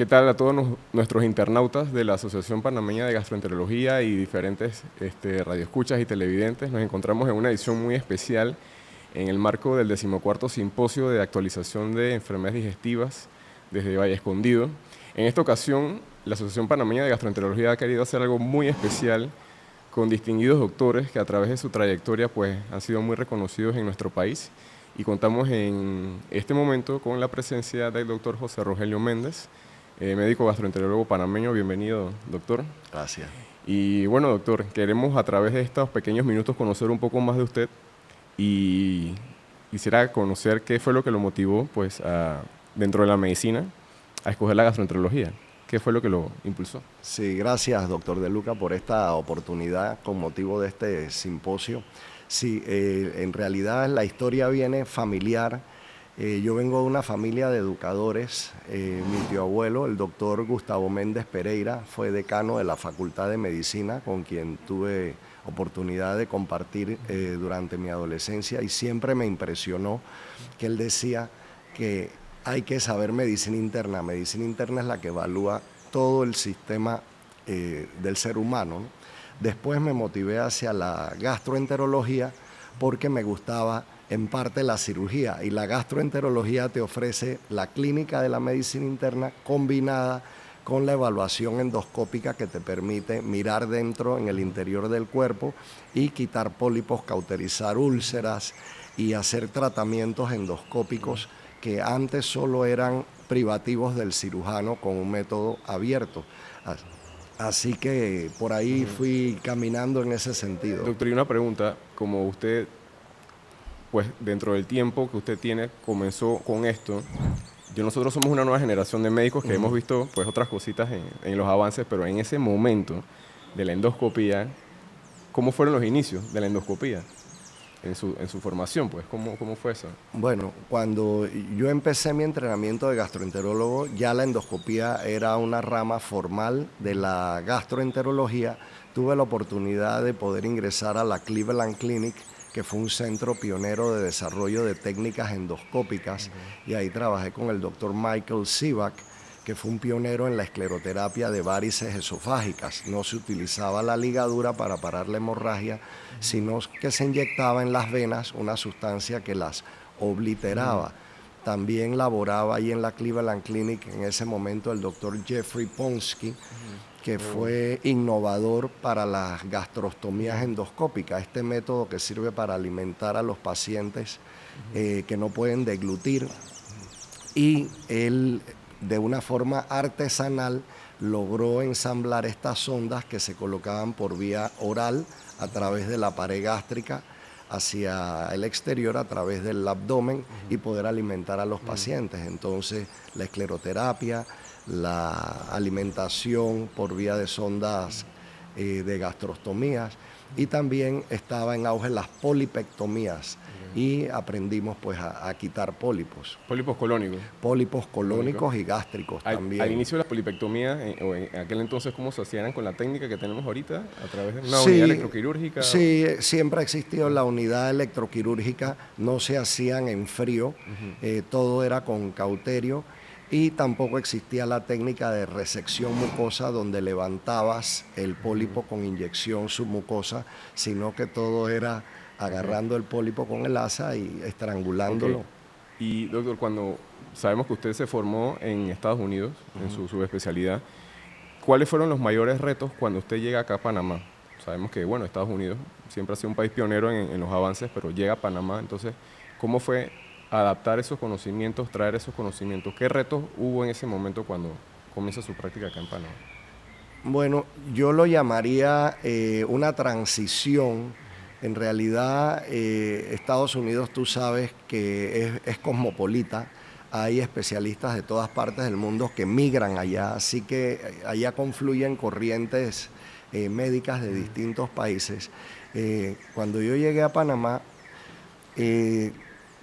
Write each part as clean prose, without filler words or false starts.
¿Qué tal a todos nuestros internautas de la Asociación Panameña de Gastroenterología y diferentes radioescuchas y televidentes? Nos encontramos en una edición muy especial en el marco del 14º Simposio de Actualización de Enfermedades Digestivas desde Valle Escondido. En esta ocasión, la Asociación Panameña de Gastroenterología ha querido hacer algo muy especial con distinguidos doctores que a través de su trayectoria pues, han sido muy reconocidos en nuestro país. Y contamos en este momento con la presencia del doctor José Rogelio Méndez, médico gastroenterólogo panameño. Bienvenido, doctor. Gracias. Y bueno, doctor, queremos a través de estos pequeños minutos conocer un poco más de usted y quisiera conocer qué fue lo que lo motivó, pues, dentro de la medicina, a escoger la gastroenterología. ¿Qué fue lo que lo impulsó? Sí, gracias, doctor De Luca, por esta oportunidad con motivo de este simposio. Sí, en realidad la historia viene familiar. Yo vengo de una familia de educadores. Mi tío abuelo, el doctor Gustavo Méndez Pereira, fue decano de la Facultad de Medicina, con quien tuve oportunidad de compartir durante mi adolescencia, y siempre me impresionó que él decía que hay que saber medicina interna. Medicina interna es la que evalúa todo el sistema del ser humano, ¿no? Después me motivé hacia la gastroenterología porque me gustaba en parte la cirugía, y la gastroenterología te ofrece la clínica de la medicina interna combinada con la evaluación endoscópica que te permite mirar dentro en el interior del cuerpo y quitar pólipos, cauterizar úlceras y hacer tratamientos endoscópicos que antes solo eran privativos del cirujano con un método abierto. Así que por ahí fui caminando en ese sentido. Doctor, y una pregunta, como usted, pues dentro del tiempo que usted tiene, comenzó con esto, nosotros somos una nueva generación de médicos que hemos visto pues otras cositas en los avances, pero en ese momento de la endoscopía, ¿cómo fueron los inicios de la endoscopía? En su formación, pues, ¿cómo fue eso? Bueno, cuando yo empecé mi entrenamiento de gastroenterólogo, ya la endoscopía era una rama formal de la gastroenterología. Tuve la oportunidad de poder ingresar a la Cleveland Clinic, que fue un centro pionero de desarrollo de técnicas endoscópicas, y ahí trabajé con el doctor Michael Sivak, que fue un pionero en la escleroterapia de varices esofágicas. No se utilizaba la ligadura para parar la hemorragia, sino que se inyectaba en las venas una sustancia que las obliteraba. También laboraba ahí en la Cleveland Clinic en ese momento el doctor Jeffrey Ponsky, que fue innovador para las gastrostomías endoscópicas, este método que sirve para alimentar a los pacientes que no pueden deglutir. Y él, de una forma artesanal, logró ensamblar estas sondas que se colocaban por vía oral a través de la pared gástrica hacia el exterior, a través del abdomen, y poder alimentar a los pacientes. Entonces, la escleroterapia, la alimentación por vía de sondas de gastrostomías, y también estaba en auge las polipectomías, y aprendimos pues a quitar pólipos. Pólipos colónicos. Pólipos colónicos y gástricos también. Al inicio de la polipectomía, o en aquel entonces, ¿cómo se hacían con la técnica que tenemos ahorita? ¿A través de una unidad electroquirúrgica? Sí, siempre ha existido la unidad electroquirúrgica, no se hacían en frío, todo era con cauterio, y tampoco existía la técnica de resección mucosa donde levantabas el pólipo con inyección submucosa, sino que todo era agarrando el pólipo con el asa y estrangulándolo. Y doctor, cuando sabemos que usted se formó en Estados Unidos, en su subespecialidad, ¿cuáles fueron los mayores retos cuando usted llega acá a Panamá? Sabemos que, bueno, Estados Unidos siempre ha sido un país pionero en los avances, pero llega a Panamá. Entonces, ¿cómo fue adaptar esos conocimientos, traer esos conocimientos? ¿Qué retos hubo en ese momento cuando comienza su práctica acá en Panamá? Bueno, yo lo llamaría una transición. En realidad, Estados Unidos, tú sabes que es cosmopolita. Hay especialistas de todas partes del mundo que migran allá, así que allá confluyen corrientes médicas de distintos países. Cuando yo llegué a Panamá,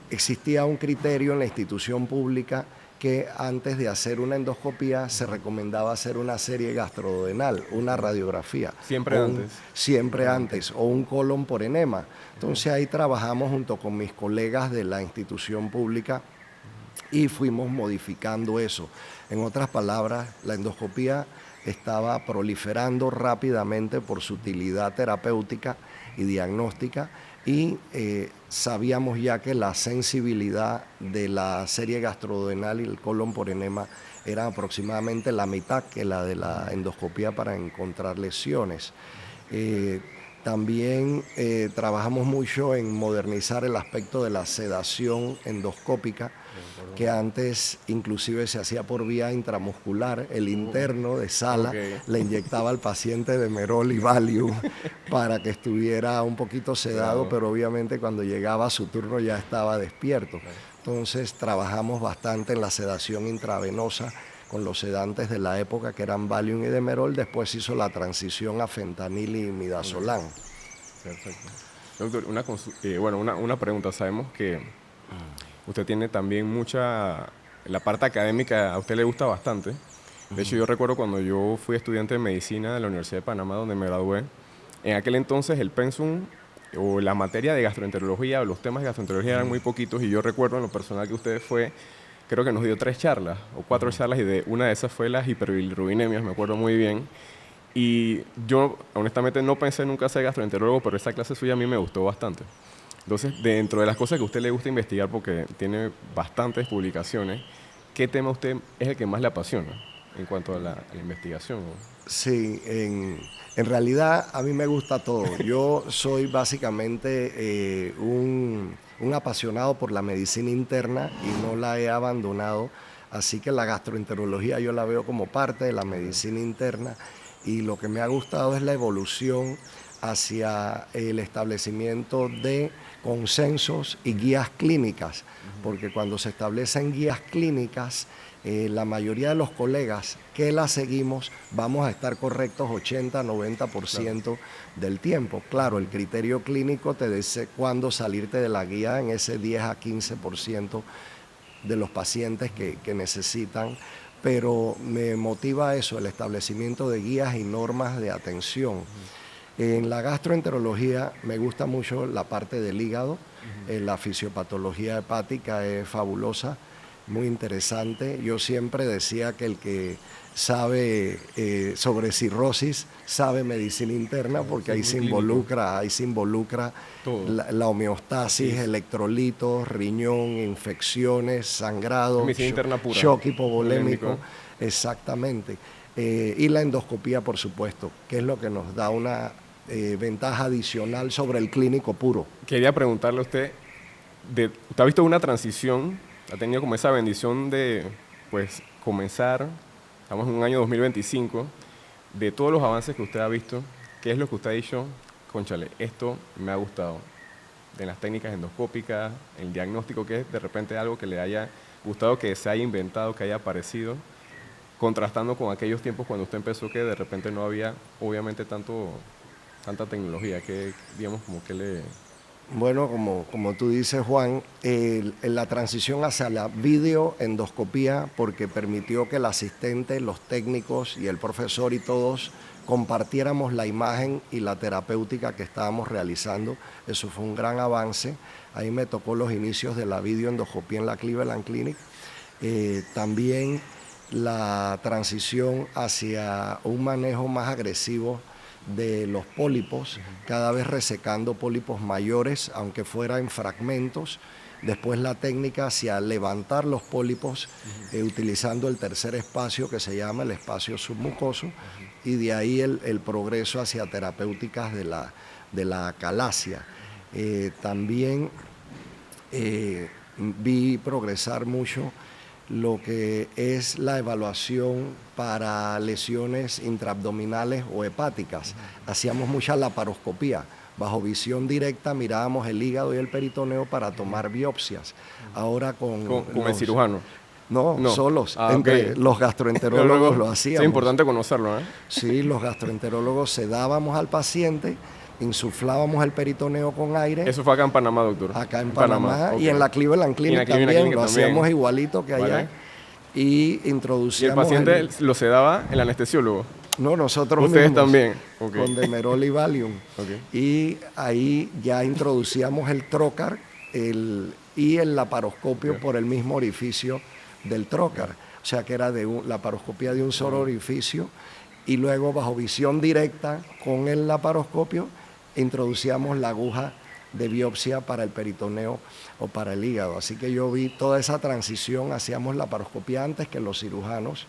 existía un criterio en la institución pública que antes de hacer una endoscopía se recomendaba hacer una serie gastroduodenal, una radiografía. Siempre antes. Siempre antes, o un colon por enema. Entonces ahí trabajamos junto con mis colegas de la institución pública y fuimos modificando eso. En otras palabras, la endoscopía estaba proliferando rápidamente por su utilidad terapéutica y diagnóstica, y sabíamos ya que la sensibilidad de la serie gastroduodenal y el colon por enema era aproximadamente la mitad que la de la endoscopía para encontrar lesiones. También trabajamos mucho en modernizar el aspecto de la sedación endoscópica, que antes inclusive se hacía por vía intramuscular. El interno de sala le inyectaba al paciente Demerol y Valium para que estuviera un poquito sedado, pero obviamente cuando llegaba su turno ya estaba despierto. Entonces trabajamos bastante en la sedación intravenosa con los sedantes de la época que eran Valium y Demerol. Después hizo la transición a fentanil y midazolam. Perfecto. Doctor, una pregunta. Sabemos que usted tiene también la parte académica a usted le gusta bastante. De hecho, yo recuerdo cuando yo fui estudiante de medicina de la Universidad de Panamá, donde me gradué, en aquel entonces el pensum o la materia de gastroenterología o los temas de gastroenterología eran muy poquitos, y yo recuerdo en lo personal que usted creo que nos dio 3 charlas o 4 charlas, y una de esas fue las hiperbilirubinemias, me acuerdo muy bien. Y yo honestamente no pensé nunca ser gastroenterólogo, pero esa clase suya a mí me gustó bastante. Entonces, dentro de las cosas que a usted le gusta investigar, porque tiene bastantes publicaciones, ¿qué tema a usted es el que más le apasiona en cuanto a la investigación? Sí, en realidad a mí me gusta todo. Yo soy básicamente un apasionado por la medicina interna y no la he abandonado, así que la gastroenterología yo la veo como parte de la medicina interna, y lo que me ha gustado es la evolución hacia el establecimiento de consensos y guías clínicas, porque cuando se establecen guías clínicas, la mayoría de los colegas que las seguimos vamos a estar correctos 80-90% del tiempo. Claro, el criterio clínico te dice cuándo salirte de la guía en ese 10-15% de los pacientes que necesitan, pero me motiva eso, el establecimiento de guías y normas de atención. En la gastroenterología me gusta mucho la parte del hígado, la fisiopatología hepática es fabulosa, muy interesante. Yo siempre decía que el que sabe sobre cirrosis sabe medicina interna, porque ahí se involucra la homeostasis, electrolitos, riñón, infecciones, sangrado, shock hipovolémico, exactamente. Y la endoscopía, por supuesto, que es lo que nos da una ventaja adicional sobre el clínico puro. Quería preguntarle a usted, ¿usted ha visto una transición? ¿Ha tenido como esa bendición de comenzar, estamos en un año 2025, de todos los avances que usted ha visto, qué es lo que usted ha dicho, cónchale, esto me ha gustado, de las técnicas endoscópicas, el diagnóstico, que es de repente algo que le haya gustado, que se haya inventado, que haya aparecido, contrastando con aquellos tiempos cuando usted empezó, que de repente no había, obviamente, tanta tecnología, que digamos como que le... Bueno, como tú dices, Juan, la transición hacia la videoendoscopía, porque permitió que el asistente, los técnicos y el profesor y todos compartiéramos la imagen y la terapéutica que estábamos realizando. Eso fue un gran avance. Ahí me tocó los inicios de la videoendoscopía en la Cleveland Clinic. También la transición hacia un manejo más agresivo de los pólipos, cada vez resecando pólipos mayores, aunque fuera en fragmentos. Después la técnica hacia levantar los pólipos utilizando el tercer espacio, que se llama el espacio submucoso, y de ahí el progreso hacia terapéuticas de la calasia. También vi progresar mucho lo que es la evaluación para lesiones intraabdominales o hepáticas. Hacíamos mucha laparoscopía. Bajo visión directa mirábamos el hígado y el peritoneo para tomar biopsias. Ahora con el cirujano. No, solos. Entre los gastroenterólogos lo hacíamos. Es importante conocerlo, ¿eh? Sí, los gastroenterólogos sedábamos al paciente, insuflábamos el peritoneo con aire. Eso fue acá en Panamá, doctor. Acá en Panamá, y en la Cleveland Clinic también, lo hacíamos igualito que allá. ¿Vale? Y introducíamos... ¿Y el paciente lo sedaba el anestesiólogo? No, nosotros ¿Ustedes mismos. También? Con Demerol y Valium. Y ahí ya introducíamos el trocar y el laparoscopio por el mismo orificio del trocar. O sea que era laparoscopía de un solo orificio, y luego bajo visión directa con el laparoscopio introducíamos la aguja de biopsia para el peritoneo o para el hígado. Así que yo vi toda esa transición, hacíamos laparoscopía antes que los cirujanos.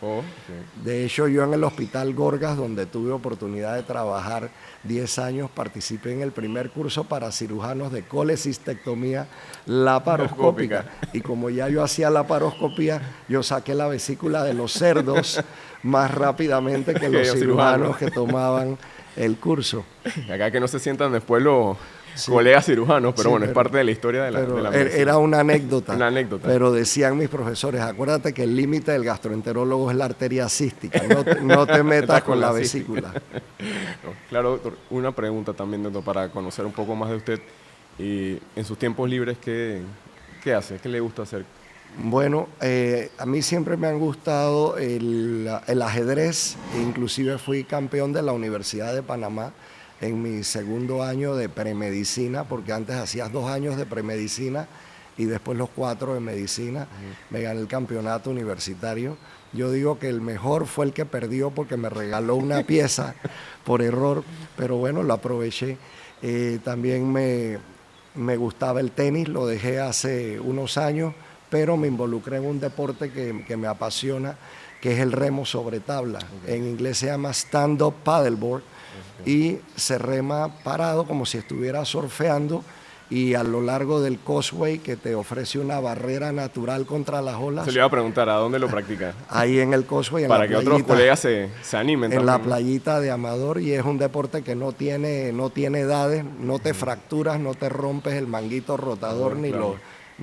De hecho, yo en el Hospital Gorgas, donde tuve oportunidad de trabajar 10 años, participé en el primer curso para cirujanos de colecistectomía laparoscópica. Y como ya yo hacía laparoscopía, yo saqué la vesícula de los cerdos más rápidamente que los cirujanos que tomaban el curso. Acá que no se sientan después los colegas cirujanos, pero bueno, es parte de la historia de la medicina. Era una anécdota. Una anécdota. Pero decían mis profesores, acuérdate que el límite del gastroenterólogo es la arteria cística, no te metas con la vesícula. Claro, doctor, una pregunta también, doctor, para conocer un poco más de usted. Y en sus tiempos libres, ¿qué hace? ¿Qué le gusta hacer? Bueno, a mí siempre me han gustado el ajedrez, inclusive fui campeón de la Universidad de Panamá en mi segundo año de premedicina, porque antes hacías 2 años de premedicina y después los 4 de medicina. Me gané el campeonato universitario. Yo digo que el mejor fue el que perdió porque me regaló una pieza por error, pero bueno, lo aproveché. También me gustaba el tenis, lo dejé hace unos años, pero me involucré en un deporte que me apasiona, que es el remo sobre tabla. En inglés se llama stand-up paddleboard, y se rema parado como si estuviera surfeando, y a lo largo del causeway, que te ofrece una barrera natural contra las olas. Se le iba a preguntar, ¿a dónde lo practica? Ahí en el causeway, en para la que playita, otros colegas se animen. En la playita de Amador, y es un deporte que no tiene edades, no te fracturas, no te rompes el manguito rotador, ni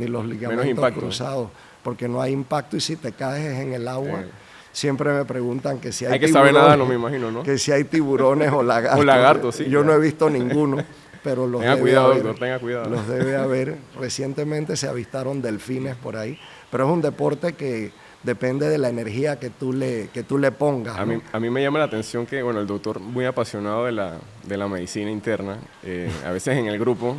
los ligamentos cruzados, porque no hay impacto, y si te caes en el agua. Siempre me preguntan que si hay que saber nada, no me imagino, ¿no? Que si hay tiburones o lagartos. O lagartos, sí. Yo no he visto ninguno, pero los tenga debe cuidado, haber. Doctor, tenga cuidado. Los debe haber. Recientemente se avistaron delfines por ahí, pero es un deporte que depende de la energía que tú le pongas. A mí me llama la atención que, bueno, el doctor muy apasionado de la medicina interna, a veces en el grupo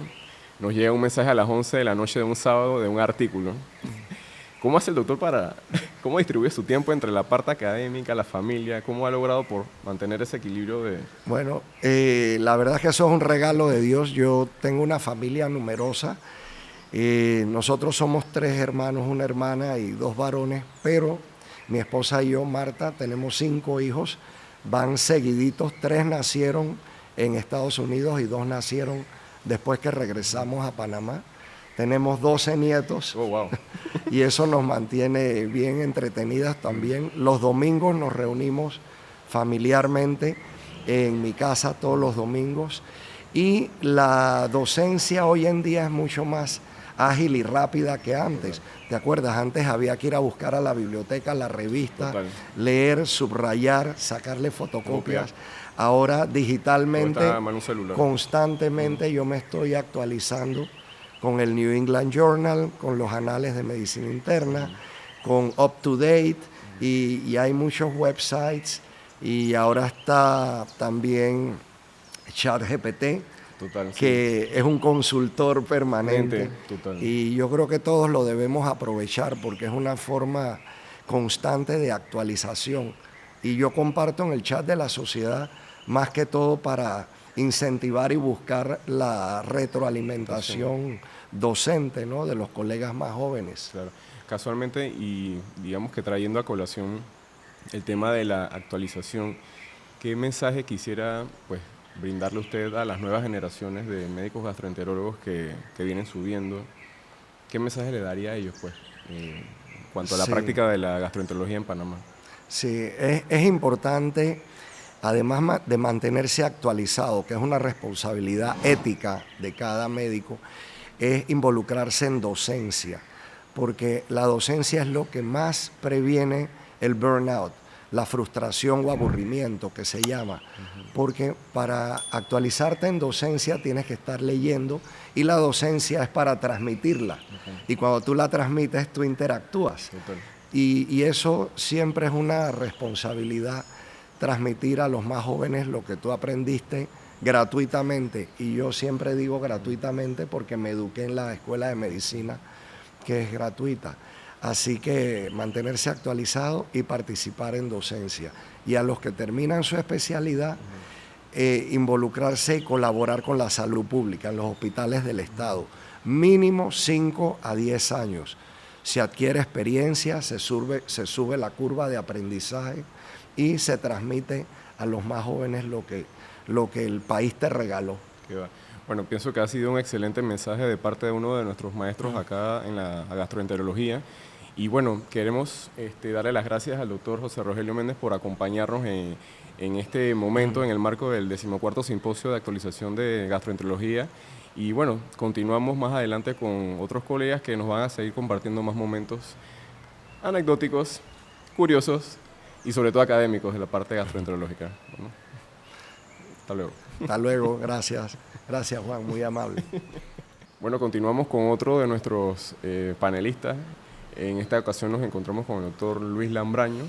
nos llega un mensaje a las 11 de la noche de un sábado de un artículo. ¿Cómo hace el doctor cómo distribuye su tiempo entre la parte académica, la familia? ¿Cómo ha logrado por mantener ese equilibrio de...? Bueno, la verdad es que eso es un regalo de Dios. Yo tengo una familia numerosa. Nosotros somos 3 hermanos, una hermana y 2 varones, pero mi esposa y yo, Marta, tenemos 5 hijos, van seguiditos. 3 nacieron en Estados Unidos y 2 nacieron después que regresamos a Panamá. Tenemos 12 nietos. Oh, wow. Y eso nos mantiene bien entretenidas también. Los domingos nos reunimos familiarmente en mi casa todos los domingos, y la docencia hoy en día es mucho más ágil y rápida que antes. ¿Te acuerdas? Antes había que ir a buscar a la biblioteca la revista, leer, subrayar, sacarle fotocopias. Ahora digitalmente, constantemente yo me estoy actualizando con el New England Journal, con los anales de medicina interna, con Up to Date, y hay muchos websites, y ahora está también ChatGPT, que es un consultor permanente. Y yo creo que todos lo debemos aprovechar porque es una forma constante de actualización. Y yo comparto en el chat de la sociedad más que todo para incentivar y buscar la retroalimentación docente, ¿no?, de los colegas más jóvenes. Claro. Casualmente, y digamos que trayendo a colación el tema de la actualización, ¿qué mensaje quisiera brindarle usted a las nuevas generaciones de médicos gastroenterólogos que vienen subiendo? ¿Qué mensaje le daría a ellos en cuanto a la práctica de la gastroenterología en Panamá? Sí, es importante, además de mantenerse actualizado, que es una responsabilidad ética de cada médico, es involucrarse en docencia, porque la docencia es lo que más previene el burnout, la frustración o aburrimiento que se llama, porque para actualizarte en docencia tienes que estar leyendo, y la docencia es para transmitirla, y cuando tú la transmites tú interactúas, y eso siempre es una responsabilidad, transmitir a los más jóvenes lo que tú aprendiste gratuitamente, y yo siempre digo gratuitamente porque me eduqué en la escuela de medicina, que es gratuita. Así que mantenerse actualizado y participar en docencia. Y a los que terminan su especialidad, involucrarse y colaborar con la salud pública en los hospitales del Estado. Mínimo 5 a 10 años. Se adquiere experiencia, se sube la curva de aprendizaje y se transmite a los más jóvenes lo que el país te regaló. Bueno, pienso que ha sido un excelente mensaje de parte de uno de nuestros maestros acá en la gastroenterología. Y bueno, queremos darle las gracias al doctor José Rogelio Méndez por acompañarnos en este momento en el marco del 14º Simposio de Actualización de Gastroenterología. Y bueno, continuamos más adelante con otros colegas que nos van a seguir compartiendo más momentos anecdóticos, curiosos y sobre todo académicos de la parte gastroenterológica. Bueno, hasta luego. Hasta luego, gracias. Gracias, Juan, muy amable. Bueno, continuamos con otro de nuestros panelistas. En esta ocasión nos encontramos con el doctor Luis Lambraño,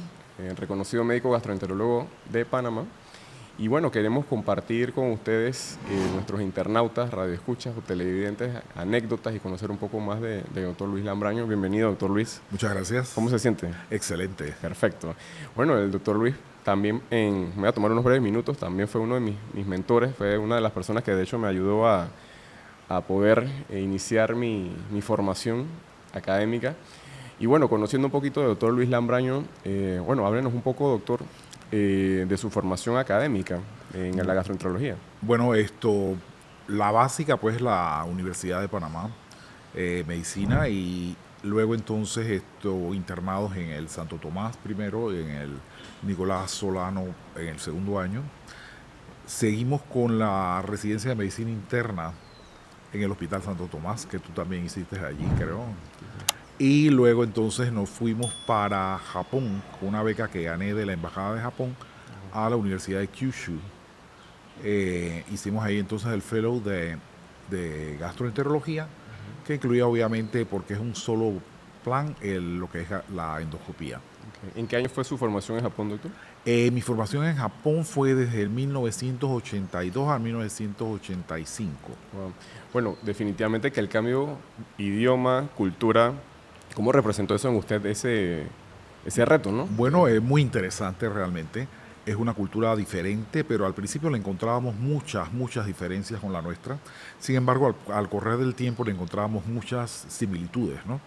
reconocido médico gastroenterólogo de Panamá. Y bueno, queremos compartir con ustedes, nuestros internautas, radioescuchas o televidentes, anécdotas y conocer un poco más de doctor Luis Lambraño. Bienvenido, doctor Luis. Muchas gracias. ¿Cómo se siente? Excelente. Perfecto. Bueno, el doctor Luis también, me voy a tomar unos breves minutos, también fue uno de mis mentores, fue una de las personas que de hecho me ayudó a poder iniciar mi formación académica. Y bueno, conociendo un poquito de doctor Luis Lambraño, bueno, háblenos un poco, doctor, de su formación académica en la gastroenterología. Bueno, la básica pues la Universidad de Panamá, medicina, y luego entonces internados en el Santo Tomás primero, en el Nicolás Solano en el segundo año. Seguimos con la residencia de medicina interna en el Hospital Santo Tomás, que tú también hiciste allí, creo. Y luego entonces nos fuimos para Japón con una beca que gané de la Embajada de Japón a la Universidad de Kyushu. Hicimos ahí entonces el fellow de gastroenterología, que incluía obviamente, porque es un solo plan, lo que es la endoscopía. Okay. ¿En qué año fue su formación en Japón, doctor? Mi formación en Japón fue desde el 1982 a 1985. Wow. Bueno, definitivamente que el cambio, idioma, cultura, ¿cómo representó eso en usted ese reto, no? Bueno, es muy interesante realmente. Es una cultura diferente, pero al principio le encontrábamos muchas diferencias con la nuestra. Sin embargo, al correr del tiempo le encontrábamos muchas similitudes, ¿no?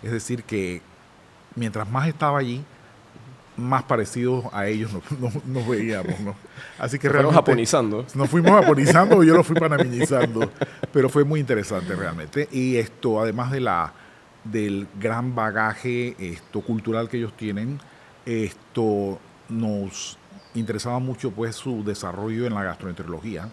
Es decir, que mientras más estaba allí, más parecidos a ellos nos veíamos, ¿no? Así que realmente japonizando. Nos fuimos japonizando, yo lo fui panaminizando, pero fue muy interesante realmente. Y además del gran bagaje cultural que ellos tienen, nos interesaba mucho pues su desarrollo en la gastroenterología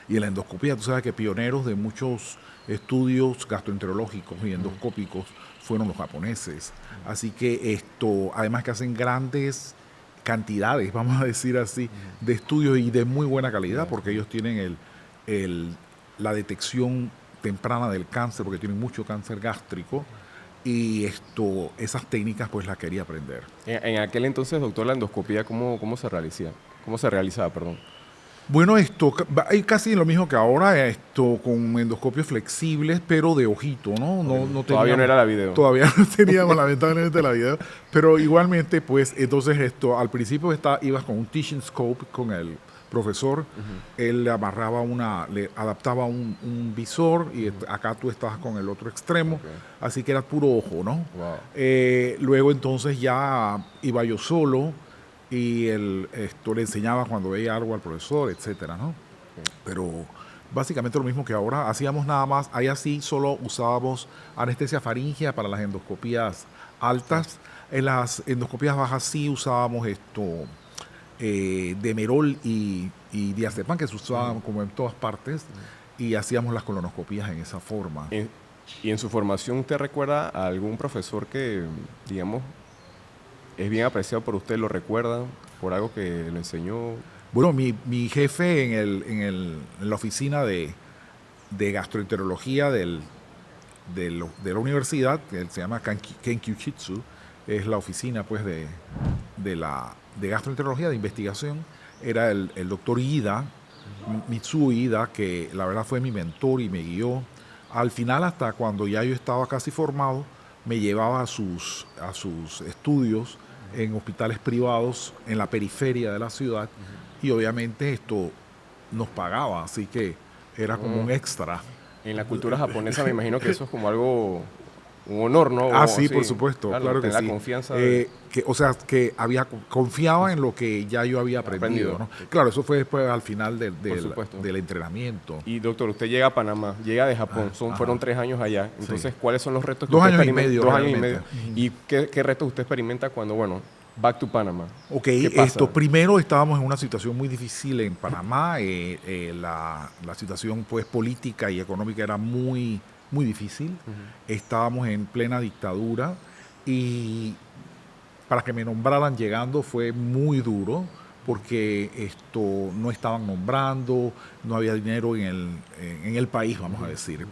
y en la endoscopía. Tú sabes que pioneros de muchos estudios gastroenterológicos y endoscópicos fueron los japoneses. Así que además que hacen grandes cantidades, vamos a decir así, de estudios y de muy buena calidad, porque ellos tienen la detección temprana del cáncer, porque tienen mucho cáncer gástrico, y esas técnicas pues las quería aprender. En aquel entonces, doctor, la endoscopía, ¿cómo se realizaba? Bueno, hay casi lo mismo que ahora, con endoscopios flexibles, pero de ojito, ¿no? Todavía no era la video. Todavía no teníamos lamentablemente la video, pero igualmente, pues, entonces al principio ibas con un teaching scope con el profesor, él le adaptaba un visor y acá tú estabas con el otro extremo, así que era puro ojo, ¿no? Wow. Luego entonces ya iba yo solo y le enseñaba cuando veía algo al profesor, etcétera, ¿no? Pero básicamente lo mismo que ahora, hacíamos nada más, ahí así solo usábamos anestesia faríngea para las endoscopías altas, en las endoscopías bajas sí usábamos Demerol y diazepam, que se usaban como en todas partes, y hacíamos las colonoscopías en esa forma. ¿Y en su formación usted recuerda a algún profesor que, digamos, es bien apreciado por usted, lo recuerda por algo que le enseñó? Bueno, mi jefe en la oficina de gastroenterología de la universidad, que se llama Kenkyushitsu, es la oficina pues de gastroenterología de investigación, era el doctor Ida, Mitsuo Ida, que la verdad fue mi mentor y me guió. Al final, hasta cuando ya yo estaba casi formado, me llevaba a sus estudios en hospitales privados en la periferia de la ciudad y obviamente esto nos pagaba, así que era como un extra. En la cultura japonesa me imagino que eso es como algo, un honor, ¿no? Ah, O, sí, por supuesto, claro que tener sí. la confianza O sea, que confiaba en lo que ya yo había aprendido, ¿no? Claro, eso fue después al final del entrenamiento. Y doctor, usted llega a Panamá, llega de Japón, fueron 3 años allá. Entonces, Sí. ¿cuáles son los retos que 2 usted años y experimenta? medio. 2 años y realmente. medio. ¿Y qué retos usted experimenta cuando, bueno, back to Panamá? Ok, ¿Qué pasa? primero estábamos en una situación muy difícil en Panamá. La situación pues política y económica era muy, muy difícil. Estábamos en plena dictadura y para que me nombraran llegando fue muy duro porque no estaban nombrando, no había dinero en el país, vamos a decir.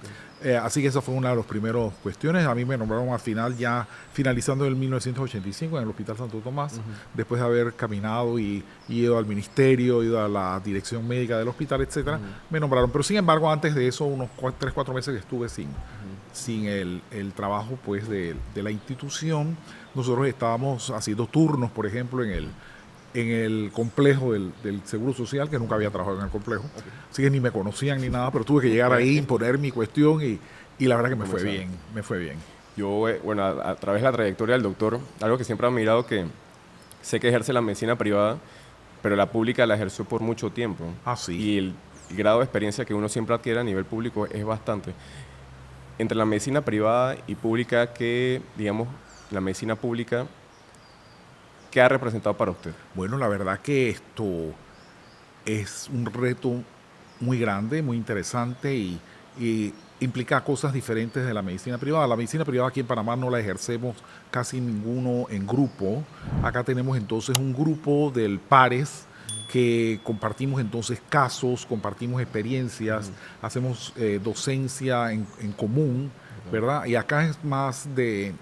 Así que esa fue una de las primeras cuestiones. A mí me nombraron al final, ya finalizando en el 1985 en el Hospital Santo Tomás, después de haber caminado y ido al ministerio, ido a la dirección médica del hospital, etcétera, me nombraron. Pero sin embargo, antes de eso, unos 3-4 meses que estuve sin el trabajo pues de la institución. Nosotros estábamos haciendo turnos, por ejemplo, en el complejo del Seguro Social, que nunca había trabajado en el complejo. Así que ni me conocían ni nada, pero tuve que llegar ahí, imponer mi cuestión y la verdad que me fue bien. Yo, bueno, a través de la trayectoria del doctor, algo que siempre he admirado, que sé que ejerce la medicina privada, pero la pública la ejerció por mucho tiempo. Ah, sí. Y el grado de experiencia que uno siempre adquiere a nivel público es bastante. Entre la medicina privada y pública, que, digamos, la medicina pública, ¿qué ha representado para usted? Bueno, la verdad que esto es un reto muy grande, muy interesante y implica cosas diferentes de la medicina privada. La medicina privada aquí en Panamá no la ejercemos casi ninguno en grupo. Acá tenemos entonces un grupo del pares que compartimos entonces casos, compartimos experiencias, hacemos docencia en común, ¿verdad? Y acá es más de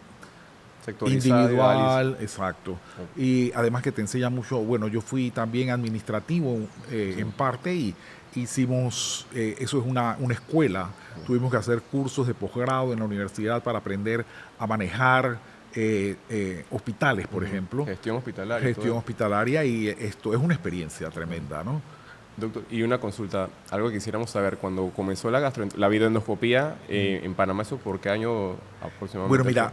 individual, exacto. Y además que te enseña mucho, bueno, yo fui también administrativo en parte y hicimos, eso es una escuela, tuvimos que hacer cursos de posgrado en la universidad para aprender a manejar hospitales, por ejemplo. Gestión hospitalaria. Gestión hospitalaria y esto es una experiencia tremenda, ¿no? Doctor, y una consulta, algo que quisiéramos saber, cuando comenzó la videoendoscopía en Panamá, ¿eso por qué año aproximadamente? Bueno, mira,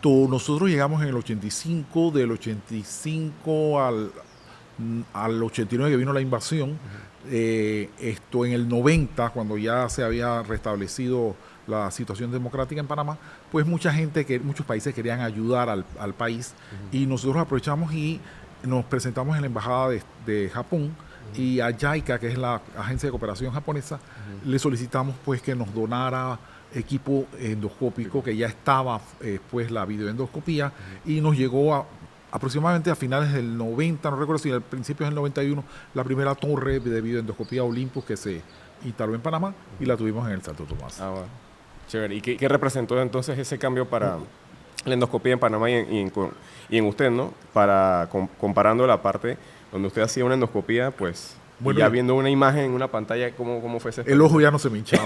nosotros llegamos en el 85, del 85 al 89 que vino la invasión, en el 90, cuando ya se había restablecido la situación democrática en Panamá, pues muchos países querían ayudar al país y nosotros aprovechamos y nos presentamos en la embajada de Japón y a JICA, que es la agencia de cooperación japonesa, le solicitamos pues que nos donara equipo endoscópico, que ya estaba pues la videoendoscopía y nos llegó aproximadamente a finales del 90, no recuerdo si al principio del 91, la primera torre de videoendoscopía Olympus que se instaló en Panamá y la tuvimos en el Santo Tomás. Ah, bueno. Chévere. ¿Y qué representó entonces ese cambio para la endoscopía en Panamá y en usted, ¿no? Comparando la parte donde usted hacía una endoscopía, pues, bueno, ya viendo una imagen en una pantalla, ¿cómo fue ese? El ojo ya no se me hinchaba.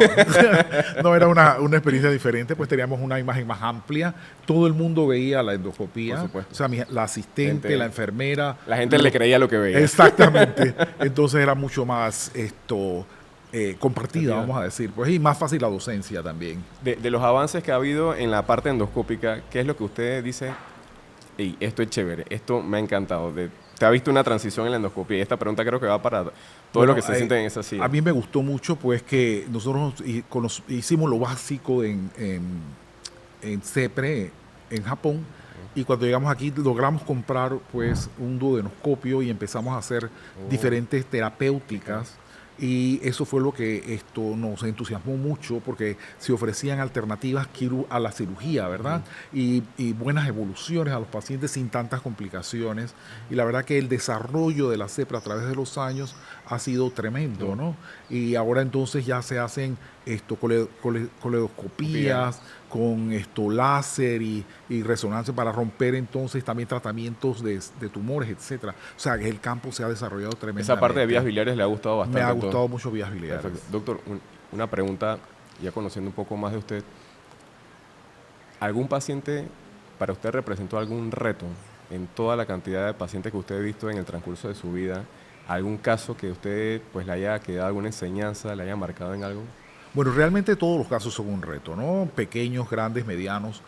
No, era una experiencia diferente, pues teníamos una imagen más amplia. Todo el mundo veía la endoscopía. Por supuesto. O sea, la asistente, la enfermera. La gente le creía lo que veía. Exactamente. Entonces era mucho más compartida, vamos a decir. Pues, y más fácil la docencia también. De los avances que ha habido en la parte endoscópica, ¿qué es lo que usted dice? Ey, esto es chévere, esto me ha encantado. ¿Te ha visto una transición en la endoscopia? Y esta pregunta creo que va para todo lo que se siente en esa silla. A mí me gustó mucho pues que nosotros hicimos lo básico en CEPRE, en Japón, y cuando llegamos aquí logramos comprar pues un duodenoscopio y empezamos a hacer diferentes terapéuticas. Y eso fue lo que nos entusiasmó mucho porque se ofrecían alternativas a la cirugía, ¿verdad? Y buenas evoluciones a los pacientes sin tantas complicaciones. Y la verdad que el desarrollo de la CEPRA a través de los años ha sido tremendo, ¿no? Y ahora entonces ya se hacen coledoscopías con láser y resonancia para romper entonces también tratamientos de tumores, etcétera. O sea, que el campo se ha desarrollado tremendamente. Esa parte de vías biliares le ha gustado bastante. Me ha gustado mucho vías biliares. Perfecto. Doctor, una pregunta, ya conociendo un poco más de usted. ¿Algún paciente para usted representó algún reto en toda la cantidad de pacientes que usted ha visto en el transcurso de su vida? ¿Algún caso que usted pues le haya quedado alguna enseñanza, le haya marcado en algo? Bueno, realmente todos los casos son un reto, ¿no? Pequeños, grandes, medianos,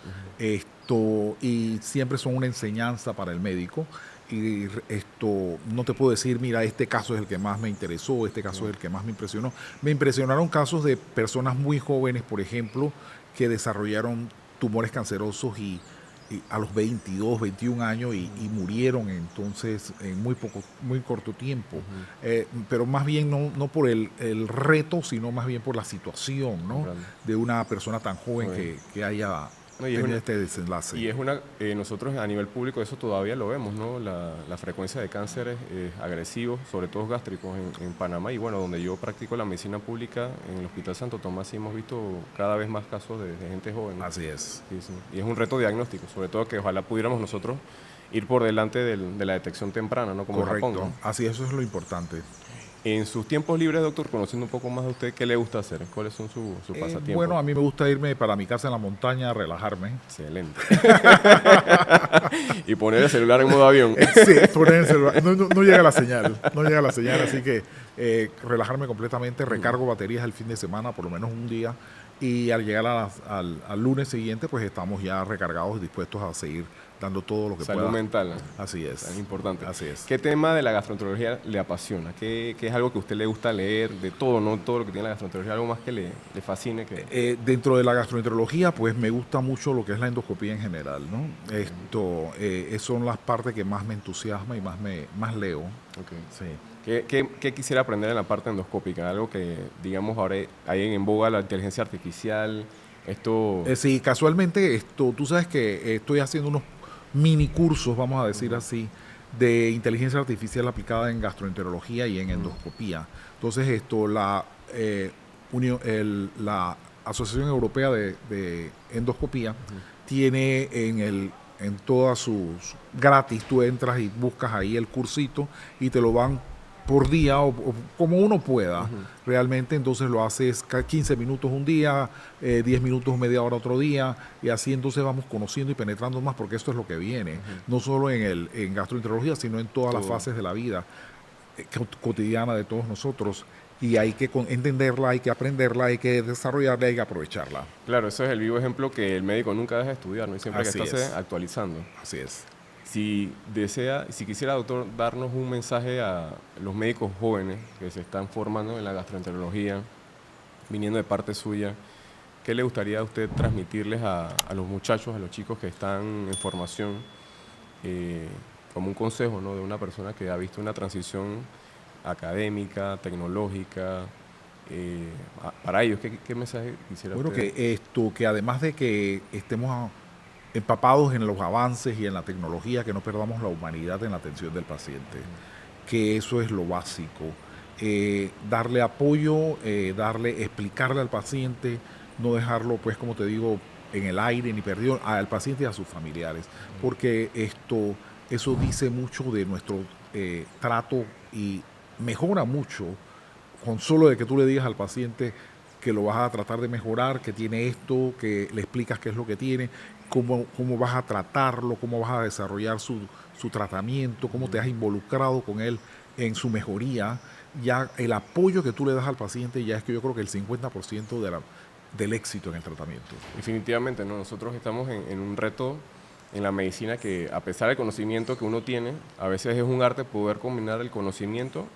y siempre son una enseñanza para el médico. Y no te puedo decir, mira, este caso es el que más me interesó, este caso es el que más me impresionó. Me impresionaron casos de personas muy jóvenes, por ejemplo, que desarrollaron tumores cancerosos y a los 22, 21 años y murieron entonces en muy corto tiempo. Pero más bien no por el reto, sino más bien por la situación, ¿no? De una persona tan joven que haya tenido este desenlace. Y es nosotros a nivel público eso todavía lo vemos, ¿no? La frecuencia de cánceres agresivos, sobre todo gástricos en Panamá, y bueno, donde yo practico la medicina pública, en el Hospital Santo Tomás, sí hemos visto cada vez más casos de gente joven, ¿no? Así es. Sí, sí. Y es un reto diagnóstico, sobre todo que ojalá pudiéramos nosotros ir por delante de la detección temprana, ¿no? Como Correcto. Japón, ¿no? Así, eso es lo importante. En sus tiempos libres, doctor, conociendo un poco más de usted, ¿qué le gusta hacer? ¿Cuáles son sus pasatiempos? Bueno, a mí me gusta irme para mi casa en la montaña a relajarme. Excelente. Y poner el celular en modo avión. Sí, poner el celular. No llega la señal, así que relajarme completamente, recargo baterías el fin de semana, por lo menos un día, y al llegar al lunes siguiente, pues estamos ya recargados y dispuestos a seguir dando todo lo que pueda. Salud mental, ¿no? Así es. Es importante. Así es. ¿Qué tema de la gastroenterología le apasiona? ¿Qué es algo que a usted le gusta leer? De todo, ¿no? Todo lo que tiene la gastroenterología, algo más que le fascine. Dentro de la gastroenterología, pues me gusta mucho lo que es la endoscopía en general, ¿no? Son las partes que más me entusiasma y más leo. Okay. Sí. ¿Qué quisiera aprender en la parte endoscópica? Algo que, digamos, ahora hay en boga la inteligencia artificial, esto... Sí, casualmente, tú sabes que estoy haciendo unos mini cursos, vamos a decir así, de inteligencia artificial aplicada en gastroenterología y en endoscopía. Entonces, la Asociación Europea de Endoscopía tiene en todas sus gratis, tú entras y buscas ahí el cursito y te lo van por día o como uno pueda. Realmente entonces lo haces 15 minutos un día, 10 minutos, media hora otro día, y así entonces vamos conociendo y penetrando más, porque esto es lo que viene, no solo en gastroenterología, sino en todas las fases de la vida cotidiana de todos nosotros. Y hay que entenderla, hay que aprenderla, hay que desarrollarla, hay que aprovecharla. Claro, eso es el vivo ejemplo que el médico nunca deja de estudiar, ¿no? Y siempre que está actualizando. Así es. Si quisiera, doctor, darnos un mensaje a los médicos jóvenes que se están formando en la gastroenterología, viniendo de parte suya, ¿qué le gustaría a usted transmitirles a los muchachos, a los chicos que están en formación, como un consejo, ¿no? De una persona que ha visto una transición académica, tecnológica, para ellos, ¿qué mensaje quisiera usted? Bueno, que además de que estemos empapados en los avances y en la tecnología, que no perdamos la humanidad en la atención del paciente, que eso es lo básico. Darle apoyo, explicarle al paciente, no dejarlo, pues como te digo, en el aire ni perdido, al paciente y a sus familiares, porque eso dice mucho de nuestro trato y mejora mucho con solo de que tú le digas al paciente que lo vas a tratar de mejorar, que tiene esto, que le explicas qué es lo que tiene, cómo vas a tratarlo, cómo vas a desarrollar su tratamiento, cómo te has involucrado con él en su mejoría. Ya el apoyo que tú le das al paciente ya es que yo creo que el 50% del éxito en el tratamiento. Definitivamente, ¿no? Nosotros estamos en un reto en la medicina que, a pesar del conocimiento que uno tiene, a veces es un arte poder combinar el conocimiento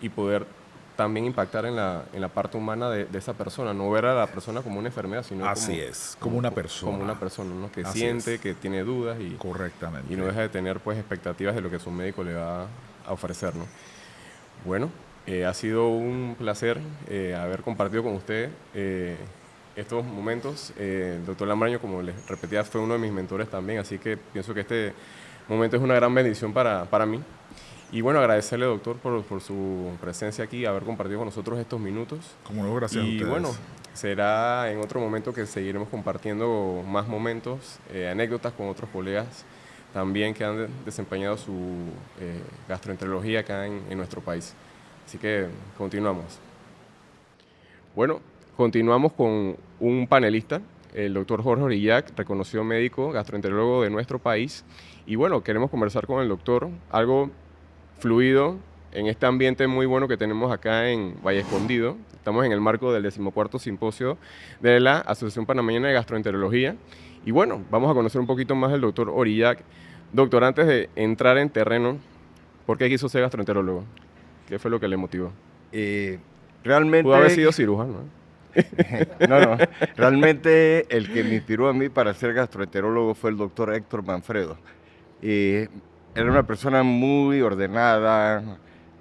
y poder también impactar en la parte humana de esa persona, no ver a la persona como una enfermedad, sino como una persona. Como una persona, ¿no? Que Así siente, es. Que tiene dudas Correctamente. Y no deja de tener pues expectativas de lo que su médico le va a ofrecer, ¿no? Bueno, ha sido un placer haber compartido con usted estos momentos. El doctor Lambraño, como les repetía, fue uno de mis mentores también, así que pienso que este momento es una gran bendición para mí. Y bueno, agradecerle, doctor, por su presencia aquí, haber compartido con nosotros estos minutos. Como no, gracias a Y ustedes. bueno, será en otro momento que seguiremos compartiendo más momentos, anécdotas con otros colegas también que han desempeñado su gastroenterología acá en nuestro país. Así que continuamos. Bueno, continuamos con un panelista, el doctor Jorge Orillac, reconocido médico gastroenterólogo de nuestro país. Y bueno, queremos conversar con el doctor algo fluido en este ambiente muy bueno que tenemos acá en Valle Escondido. Estamos en el marco del 14º simposio de la Asociación Panameña de Gastroenterología. Y bueno, vamos a conocer un poquito más del doctor Orillac. Doctor, antes de entrar en terreno, ¿por qué quiso ser gastroenterólogo? ¿Qué fue lo que le motivó? Realmente... Pudo haber sido cirujano, No, realmente el que me inspiró a mí para ser gastroenterólogo fue el doctor Héctor Manfredo. Era una persona muy ordenada,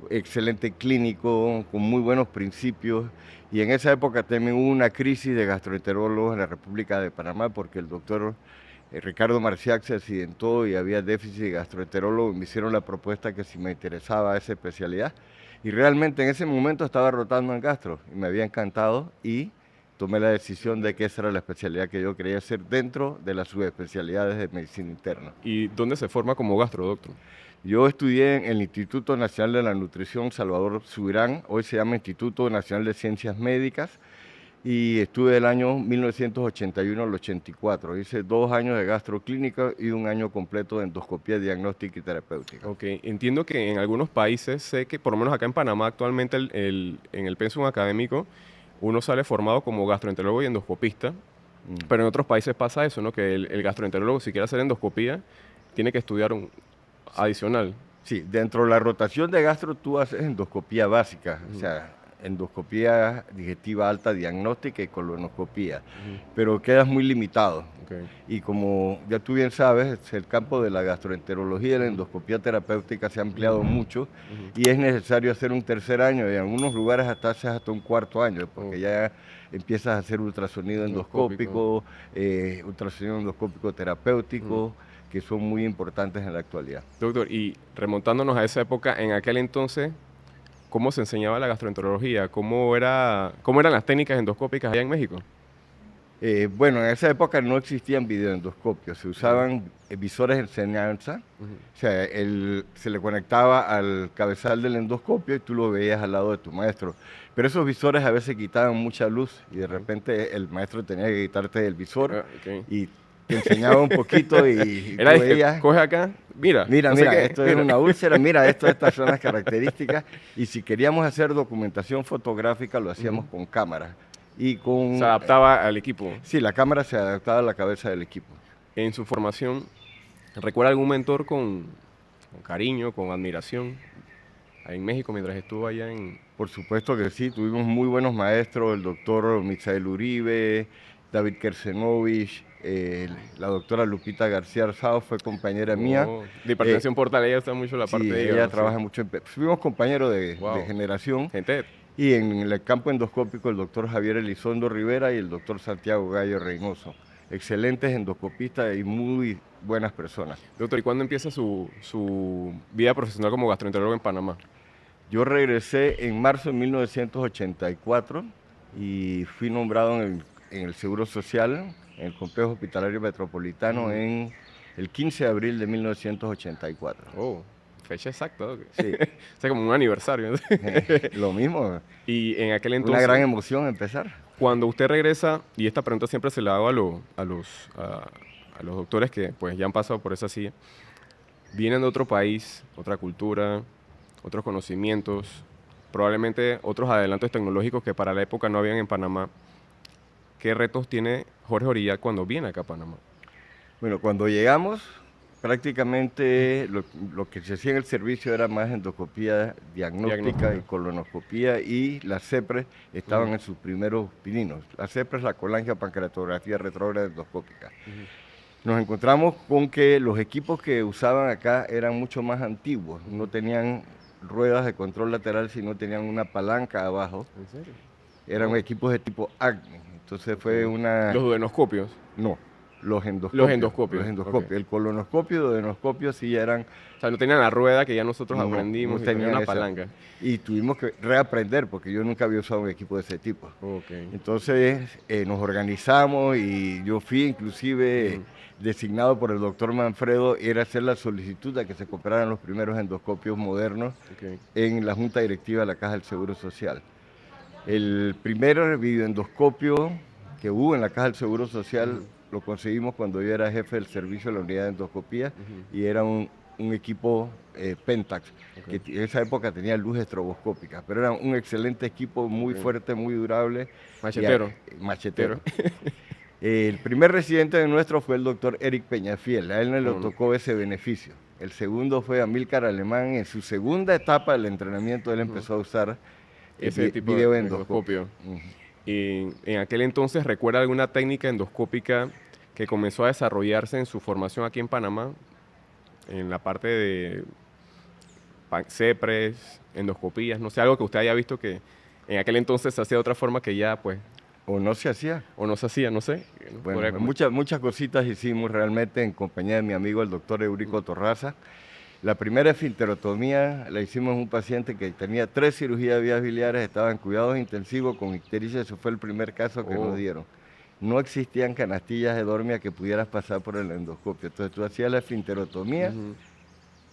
excelente clínico, con muy buenos principios, y en esa época también hubo una crisis de gastroenterólogos en la República de Panamá porque el doctor Ricardo Marciac se accidentó y había déficit de gastroenterólogo. Me hicieron la propuesta que si me interesaba esa especialidad, y realmente en ese momento estaba rotando en gastro y me había encantado, y tomé la decisión de que esa era la especialidad que yo quería hacer dentro de las subespecialidades de medicina interna. ¿Y dónde se forma como gastro, doctor? Yo estudié en el Instituto Nacional de la Nutrición Salvador Subirán, hoy se llama Instituto Nacional de Ciencias Médicas, y estuve del año 1981 al 84. Hice 2 años de gastroclínica y 1 año completo de endoscopía diagnóstica y terapéutica. Ok, entiendo que en algunos países, sé que por lo menos acá en Panamá actualmente en el pensum académico uno sale formado como gastroenterólogo y endoscopista, pero en otros países pasa eso, ¿no? Que el gastroenterólogo, si quiere hacer endoscopía, tiene que estudiar un adicional. Sí, dentro de la rotación de gastro tú haces endoscopía básica, o sea, endoscopía digestiva alta diagnóstica y colonoscopía, pero quedas muy limitado. Okay. Y como ya tú bien sabes, el campo de la gastroenterología y la endoscopía terapéutica se ha ampliado mucho, y es necesario hacer un 3er año, y en algunos lugares haces hasta un 4.º año, porque ya empiezas a hacer ultrasonido endoscópico, ultrasonido endoscópico terapéutico, que son muy importantes en la actualidad. Doctor, y remontándonos a esa época, en aquel entonces, ¿cómo se enseñaba la gastroenterología? ¿Cómo eran las técnicas endoscópicas allá en México? Bueno, en esa época no existían videoendoscopios, se usaban visores de enseñanza, o sea, se le conectaba al cabezal del endoscopio y tú lo veías al lado de tu maestro. Pero esos visores a veces quitaban mucha luz y de repente el maestro tenía que quitarte el visor y te enseñaba un poquito y era tú veías, coge acá, mira, esto es una úlcera, mira, estas son las características, y si queríamos hacer documentación fotográfica lo hacíamos con cámara. Se adaptaba al equipo. Sí, la cámara se adaptaba a la cabeza del equipo. En su formación, ¿recuerda algún mentor con cariño, con admiración, ahí en México mientras estuvo allá en...? Por supuesto que sí, tuvimos muy buenos maestros, el doctor Misael Uribe, David Kersenovich, la doctora Lupita García Arzao fue compañera mía. De hipertensión portal, ella está mucho la parte sí, de ella trabaja mucho en... Fuimos compañeros de generación. Gente. Y en el campo endoscópico el doctor Javier Elizondo Rivera y el doctor Santiago Gallo Reynoso. Excelentes endoscopistas y muy buenas personas. Doctor, ¿y cuándo empieza su vida profesional como gastroenterólogo en Panamá? Yo regresé en marzo de 1984 y fui nombrado en el Seguro Social, en el Complejo Hospitalario Metropolitano, en el 15 de abril de 1984. Oh, fecha exacta, ¿no? Sí. O sea, como un aniversario. Lo mismo. Y en aquel entonces... Una gran emoción empezar. Cuando usted regresa, y esta pregunta siempre se la hago a los doctores que pues ya han pasado por esa silla, vienen de otro país, otra cultura, otros conocimientos, probablemente otros adelantos tecnológicos que para la época no habían en Panamá. ¿Qué retos tiene Jorge Orillac cuando viene acá a Panamá? Bueno, cuando llegamos, prácticamente lo que se hacía en el servicio era más endoscopía diagnóstica y colonoscopía, y las CEPRES estaban en sus primeros pininos. Las CEPRES, la colangiopancreatografía retrógrada endoscópica. Nos encontramos con que los equipos que usaban acá eran mucho más antiguos, no tenían ruedas de control lateral, sino tenían una palanca abajo. ¿En serio? Eran equipos de tipo ACME. Entonces fue una... ¿Los duodenoscopios? No. Los endoscopios. Los endoscopios. Los endoscopios. Ok. El colonoscopio y los endoscopios sí ya eran. O sea, no tenían la rueda que ya nosotros No, aprendimos no y tenían tenían una esa. palanca. Y tuvimos que reaprender porque yo nunca había usado un equipo de ese tipo. Ok. Entonces nos organizamos y yo fui inclusive designado por el doctor Manfredo, era hacer la solicitud a que se compraran los primeros endoscopios modernos Ok. en la Junta Directiva de la Caja del Seguro Social. El primer videoendoscopio que hubo en la Caja del Seguro Social lo conseguimos cuando yo era jefe del servicio de la unidad de endoscopía y era un equipo Pentax, que en esa época tenía luz estroboscópica, pero era un excelente equipo, muy fuerte, muy durable. Machetero. Machetero. El primer residente de nuestro fue el doctor Eric Peñafiel, a él no le tocó ese beneficio. El segundo fue Amílcar Alemán, en su segunda etapa del entrenamiento él empezó a usar Ese tipo de endoscopio. Y en aquel entonces, ¿recuerda alguna técnica endoscópica que comenzó a desarrollarse en su formación aquí en Panamá? En la parte de CEPRES, endoscopías, no sé, algo que usted haya visto que en aquel entonces se hacía de otra forma que ya, pues, O no se hacía. o no se hacía, no sé. Bueno, muchas cositas hicimos realmente en compañía de mi amigo el doctor Eurico Torraza. La primera esfinterotomía la hicimos en un paciente que tenía 3 cirugías de vías biliares, estaba en cuidados intensivos con ictericia, ese fue el primer caso que nos dieron. No existían canastillas de dormia que pudieras pasar por el endoscopio. Entonces tú hacías la esfinterotomía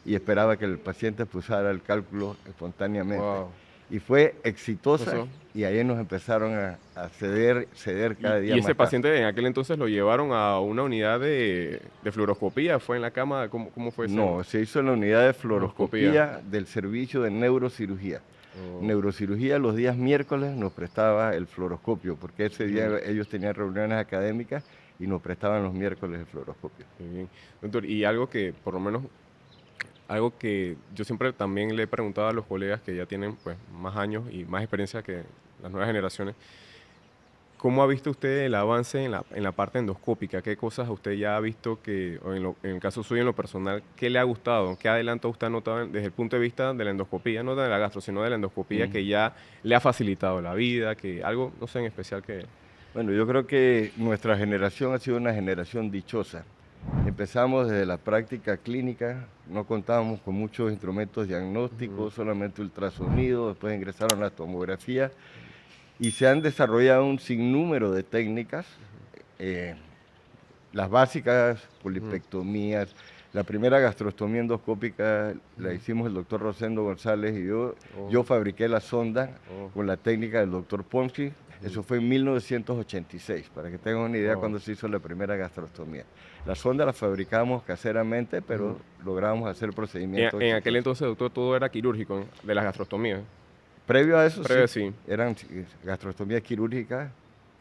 y esperaba que el paciente pulsara el cálculo espontáneamente. Wow. Y fue exitosa y ahí nos empezaron a ceder cada día ¿Y más. ese paciente en aquel entonces lo llevaron a una unidad de fluoroscopía? ¿Fue en la cama? ¿Cómo fue eso? No, se hizo en la unidad de Fluoroscopía. fluoroscopía del servicio de neurocirugía. Neurocirugía los días miércoles nos prestaba el fluoroscopio, porque ese día ellos tenían reuniones académicas y nos prestaban los miércoles el fluoroscopio. Qué bien. Doctor, y algo que, por lo menos, algo que yo siempre también le he preguntado a los colegas que ya tienen pues más años y más experiencia que las nuevas generaciones, ¿cómo ha visto usted el avance en la parte endoscópica? ¿Qué cosas usted ya ha visto que, o en el caso suyo en lo personal, qué le ha gustado? ¿Qué adelanto usted ha notado desde el punto de vista de la endoscopía, no de la gastro, sino de la endoscopía que ya le ha facilitado la vida, que algo, no sé, en especial que... Bueno, yo creo que nuestra generación ha sido una generación dichosa. Empezamos desde la práctica clínica, no contábamos con muchos instrumentos diagnósticos, solamente ultrasonido, después ingresaron a la tomografía y se han desarrollado un sinnúmero de técnicas, las básicas, polipectomías. La primera gastrostomía endoscópica la hicimos el doctor Rosendo González y yo. Yo fabriqué la sonda con la técnica del doctor Ponzi. Eso fue en 1986, para que tengan una idea cuando se hizo la primera gastrostomía. La sonda la fabricamos caseramente, pero logramos hacer procedimientos. En aquel entonces, doctor, todo era quirúrgico, ¿no? De las gastrostomías. Previo a eso, sí. Eran gastrostomías quirúrgicas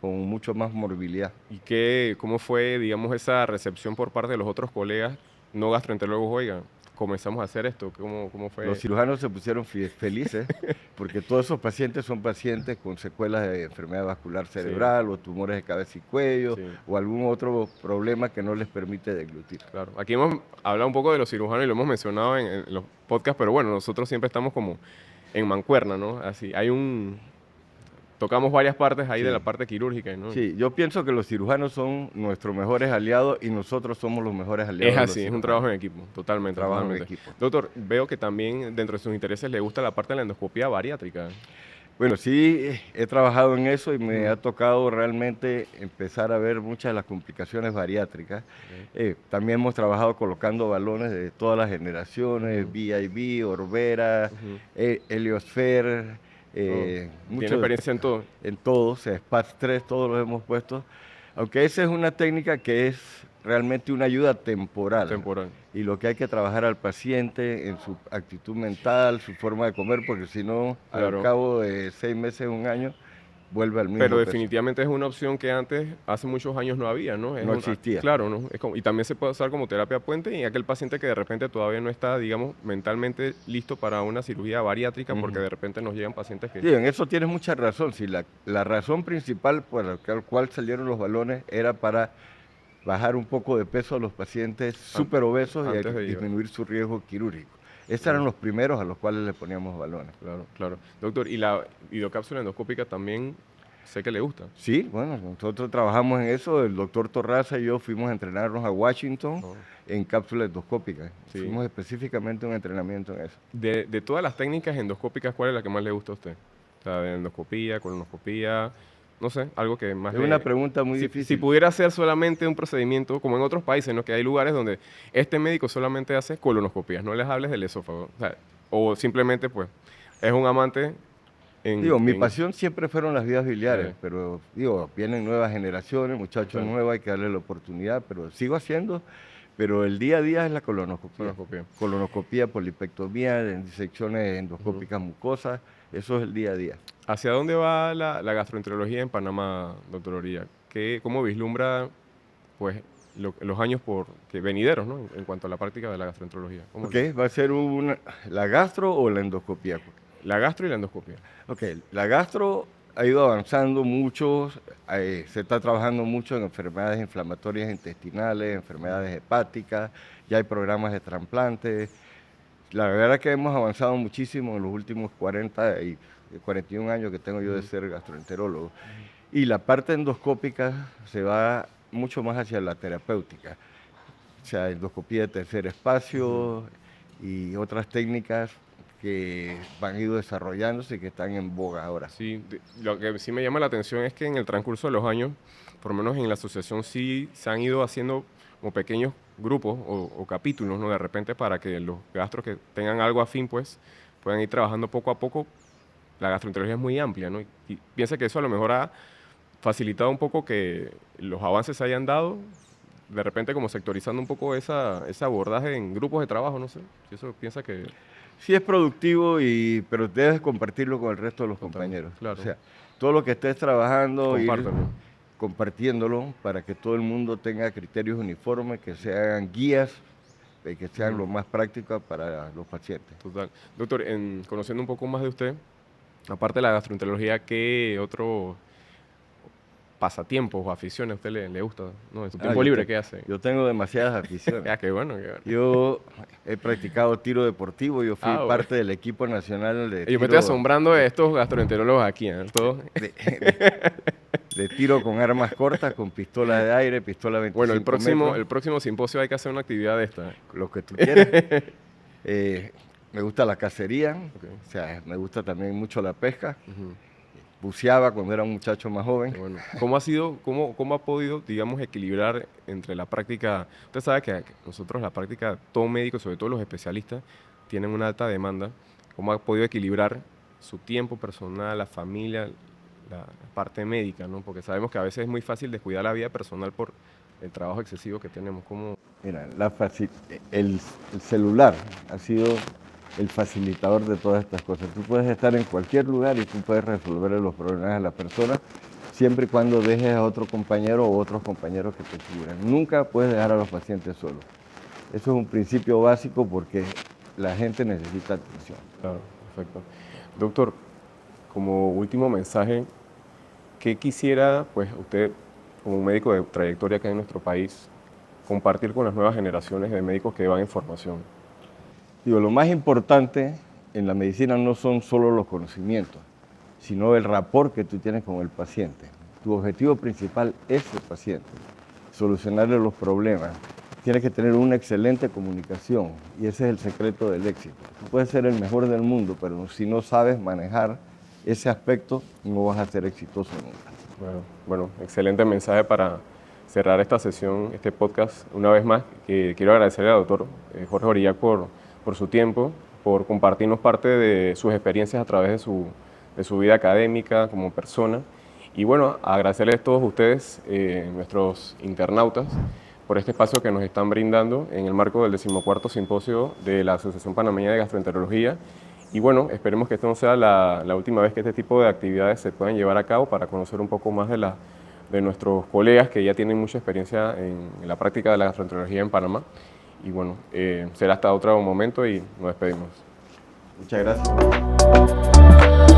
con mucho más morbilidad. ¿Y cómo fue, digamos, esa recepción por parte de los otros colegas no gastroenterólogos? Oiga, comenzamos a hacer esto, ¿cómo fue? Los cirujanos se pusieron felices porque todos esos pacientes son pacientes con secuelas de enfermedad vascular cerebral o tumores de cabeza y cuello o algún otro problema que no les permite deglutir. Claro, aquí hemos hablado un poco de los cirujanos y lo hemos mencionado en los podcasts, pero bueno, nosotros siempre estamos como en mancuerna, ¿no? Así, tocamos varias partes ahí de la parte quirúrgica, ¿no? Sí, yo pienso que los cirujanos son nuestros mejores aliados y nosotros somos los mejores aliados. Es así, es un trabajo en equipo, totalmente. Trabajo en equipo. Doctor, veo que también dentro de sus intereses le gusta la parte de la endoscopía bariátrica. Bueno, sí, he trabajado en eso y me ha tocado realmente empezar a ver muchas de las complicaciones bariátricas. También hemos trabajado colocando balones de todas las generaciones, VIB, Orbera, Heliosphere. ¿Tiene experiencia en todo? En todo, SPATS 3, todos los hemos puesto. Aunque esa es una técnica que es realmente una ayuda temporal. Y lo que hay que trabajar al paciente en su actitud mental, su forma de comer, porque si no, al cabo de 6 meses, 1 año, vuelve al mismo Pero peso. definitivamente es una opción que antes, hace muchos años no había, ¿no? No existía. Claro, ¿no? Y también se puede usar como terapia puente y aquel paciente que de repente todavía no está, digamos, mentalmente listo para una cirugía bariátrica, porque de repente nos llegan pacientes que... Sí, en eso tienes mucha razón. Si la razón principal por la cual salieron los balones era para bajar un poco de peso a los pacientes súper obesos y disminuir su riesgo quirúrgico. Estos eran los primeros a los cuales le poníamos balones. Claro. Doctor, ¿y la videocápsula endoscópica también sé que le gusta. Sí, bueno, nosotros trabajamos en eso. El doctor Torraza y yo fuimos a entrenarnos a Washington en cápsulas endoscópicas. Sí. Fuimos específicamente a un entrenamiento en eso. De todas las técnicas endoscópicas, ¿cuál es la que más le gusta a usted? O sea, de endoscopía, colonoscopía, no sé, algo que más Es una pregunta muy si difícil. pudiera hacer solamente un procedimiento, como en otros países, ¿no? Que hay lugares donde este médico solamente hace colonoscopías, no les hables del esófago. O simplemente, pues, es un amante Digo, mi pasión siempre fueron las vías biliares, Sí. pero digo, vienen nuevas generaciones, muchachos Claro. nuevos, hay que darle la oportunidad, pero sigo haciendo, pero el día a día es la colonoscopía. Colonoscopía. Colonoscopía, polipectomía, disecciones endoscópicas mucosas, eso es el día a día. ¿Hacia dónde va la gastroenterología en Panamá, doctor Oría? ¿Cómo vislumbra, pues, los años venideros, ¿no? En cuanto a la práctica de la gastroenterología? Ok, ¿va a ser la gastro o la endoscopía? La gastro y la endoscopia. Ok, la gastro ha ido avanzando mucho, se está trabajando mucho en enfermedades inflamatorias intestinales, enfermedades hepáticas, ya hay programas de trasplantes. La verdad es que hemos avanzado muchísimo en los últimos 40 y 41 años que tengo yo de ser gastroenterólogo. Y la parte endoscópica se va mucho más hacia la terapéutica, o sea, endoscopía de tercer espacio y otras técnicas que han ido desarrollándose y que están en boga ahora. Sí, lo que sí me llama la atención es que en el transcurso de los años, por lo menos en la asociación, sí se han ido haciendo como pequeños grupos o capítulos, ¿no? De repente para que los gastros que tengan algo afín, pues, puedan ir trabajando poco a poco. La gastroenterología es muy amplia, ¿no? Y piensa que eso a lo mejor ha facilitado un poco que los avances se hayan dado, de repente como sectorizando un poco ese abordaje en grupos de trabajo, no sé. Si eso piensa que... Sí es productivo, pero debes compartirlo con el resto de los compañeros. claro. O sea, todo lo que estés trabajando, ir Compártelo. compartiéndolo para que todo el mundo tenga criterios uniformes, que sean guías y que sean lo más prácticas para los pacientes. Total. Doctor, conociendo un poco más de usted, aparte de la gastroenterología, ¿qué otro pasatiempos o aficiones a usted le gusta? ¿No? En su tiempo libre, ¿qué hace? Yo tengo demasiadas aficiones. Qué bueno, qué bueno. Yo he practicado tiro deportivo, yo fui parte del equipo nacional de Yo tiro. me estoy asombrando de estos gastroenterólogos aquí, ¿eh? Todos. De tiro con armas cortas, con pistola de aire, pistola 25 Bueno, metros. el próximo simposio hay que hacer una actividad de esta. Lo que tú quieras. Me gusta la cacería, o sea, me gusta también mucho la pesca. Buceaba cuando era un muchacho más joven. Bueno, ¿cómo ha podido, digamos, equilibrar entre la práctica? Usted sabe que nosotros la práctica, todo médico, sobre todo los especialistas, tienen una alta demanda. ¿Cómo ha podido equilibrar su tiempo personal, la familia, la parte médica, ¿no? Porque sabemos que a veces es muy fácil descuidar la vida personal por el trabajo excesivo que tenemos. Mira, el celular ha sido el facilitador de todas estas cosas. Tú puedes estar en cualquier lugar y tú puedes resolver los problemas de la persona siempre y cuando dejes a otro compañero o otros compañeros que te cubran. Nunca puedes dejar a los pacientes solos. Eso es un principio básico porque la gente necesita atención. Claro, perfecto. Doctor, como último mensaje, ¿qué quisiera, pues, usted, como un médico de trayectoria acá en nuestro país, compartir con las nuevas generaciones de médicos que van en formación? Digo, lo más importante en la medicina no son solo los conocimientos, sino el rapport que tú tienes con el paciente. Tu objetivo principal es el paciente, solucionarle los problemas. Tienes que tener una excelente comunicación y ese es el secreto del éxito. Tú puedes ser el mejor del mundo, pero si no sabes manejar ese aspecto, no vas a ser exitoso nunca. Bueno, excelente mensaje para cerrar esta sesión, este podcast. Una vez más, quiero agradecerle al doctor Jorge Orillac por su tiempo, por compartirnos parte de sus experiencias a través de su vida académica como persona. Y bueno, agradecerles a todos ustedes, nuestros internautas, por este espacio que nos están brindando en el marco del 14º Simposio de la Asociación Panameña de Gastroenterología. Y bueno, esperemos que esto no sea la última vez que este tipo de actividades se puedan llevar a cabo para conocer un poco más de nuestros colegas que ya tienen mucha experiencia en la práctica de la gastroenterología en Panamá. Y bueno, será hasta otro momento y nos despedimos. Muchas gracias.